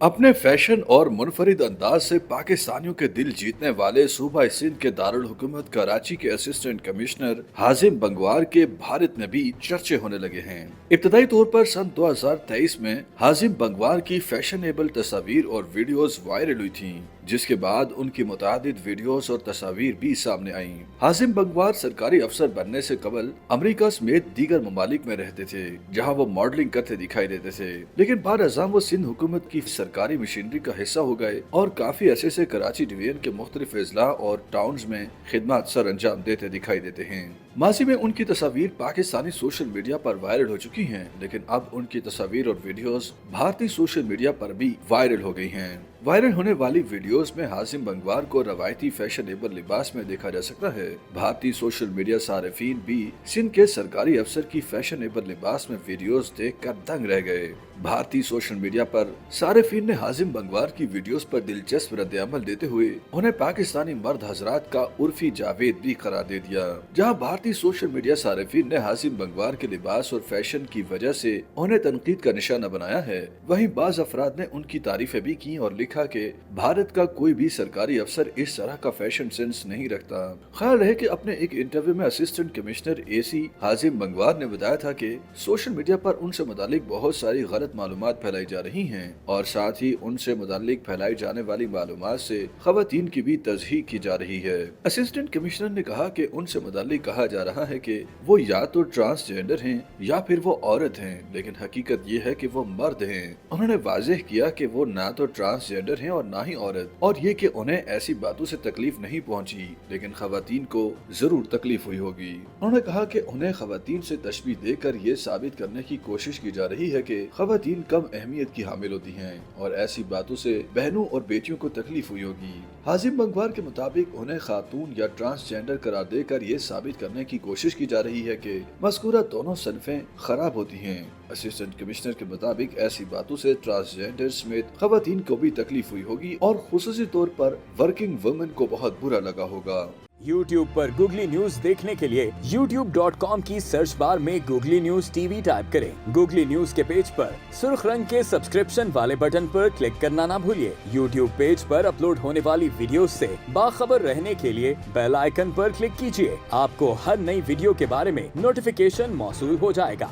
अपने फैशन और मुनफरिद अंदाज से पाकिस्तानियों के दिल जीतने वाले सूबा सिंध के दारुल हुकूमत कराची के असिस्टेंट कमिश्नर हाजिम बंगवार के भारत में भी चर्चे होने लगे हैं। इब्तदाई तौर पर सन 2023 में हाजिम बंगवार की फैशनेबल तस्वीर और वीडियोस वायरल हुई थीं, जिसके बाद उनकी मुतादिद वीडियोस और तस्वीर भी सामने आईं। हाजिम बंगवार सरकारी अफसर बनने से कबल अमेरिका समेत दीगर ममालिक में रहते थे, जहां वो मॉडलिंग करते दिखाई देते थे, लेकिन बाद अज़ाम वो सिंध हुकूमत की सरकारी मशीनरी का हिस्सा हो गए और काफी अरसे से कराची डिवीजन के मुख्तलिफ अजला और टाउन्स में खिदमत सर अंजाम देते दिखाई देते हैं। माजी में उनकी तस्वीर पाकिस्तानी सोशल मीडिया पर वायरल हो चुकी हैं, लेकिन अब उनकी तस्वीर और वीडियोस भारतीय सोशल मीडिया पर भी वायरल हो गई हैं। वायरल होने वाली वीडियोस में हाजिम बंगवार को रवायती फैशनेबल लिबास में देखा जा सकता है। भारतीय सोशल मीडिया सारिफीन भी सिंध के सरकारी अफसर की फैशनेबल लिबास में वीडियोस देखकर दंग रह गए। भारतीय सोशल मीडिया पर सारिफीन ने हाजिम बंगवार की वीडियोस पर दिलचस्प रद्द-ए-अमल देते हुए उन्हें पाकिस्तानी मर्द हजरात का उर्फी जावेद भी करार दे दिया। जहां भारतीय सोशल मीडिया सारिफीन ने हाजिम बंगवार के लिबास और फैशन की वजह से उन्हें तनकीद का निशाना बनाया है, वहीं बाज अफराद ने उनकी तारीफें भी की और लिखा कि भारत का कोई भी सरकारी अफसर इस तरह का फैशन सेंस नहीं रखता। ख्याल रहे कि अपने एक इंटरव्यू में असिस्टेंट कमिश्नर एसी हाजिम बंगवार ने बताया था कि सोशल मीडिया पर उनसे मुतालिक बहुत सारी गलत मालूमात फैलाई जा रही हैं और साथ ही उनसे मुतालिक फैलाई जाने वाली मालूमात से खवातीन की भी तज़हीक की जा रही है। असिस्टेंट कमिश्नर ने कहा कि उनसे मुतालिक कहा जा रहा है कि वो या तो ट्रांसजेंडर हैं या फिर वो औरत हैं, लेकिन हकीकत ये है कि वो मर्द हैं। उन्होंने वाज़ेह किया कि वो ना तो ट्रांसजेंडर हैं और ना ही औरत, और ये कि उन्हें ऐसी बातों से तकलीफ नहीं पहुंची, लेकिन खवातीन को जरूर तकलीफ हुई होगी। उन्होंने कहा कि उन्हें खवातीन से तशबीह देकर ये साबित करने की कोशिश की जा रही है कि खवातीन कम अहमियत की हामिल होती हैं और ऐसी बातों से बहनों और बेटियों को तकलीफ हुई होगी। हाजिम बंगवार के मुताबिक उन्हें खातून या ट्रांसजेंडर करार देकर ये साबित करने की कोशिश की जा रही है कि मज़कूरा दोनों सनफें खराब होती हैं। असिस्टेंट कमिश्नर के मुताबिक ऐसी बातों से ट्रांसजेंडर समेत खवातीन को भी तकलीफ हुई होगी और खुसूसी तौर पर वर्किंग वुमेन को बहुत बुरा लगा होगा। YouTube पर गूगली न्यूज देखने के लिए youtube.com की सर्च बार में गूगली न्यूज टीवी टाइप करें। गूगली न्यूज के पेज पर सुर्ख रंग के सब्सक्रिप्शन वाले बटन पर क्लिक करना ना भूलिए। YouTube पेज पर अपलोड होने वाली वीडियोस से बाखबर रहने के लिए बेल आइकन पर क्लिक कीजिए। आपको हर नई वीडियो के बारे में नोटिफिकेशन मौसूल हो जाएगा।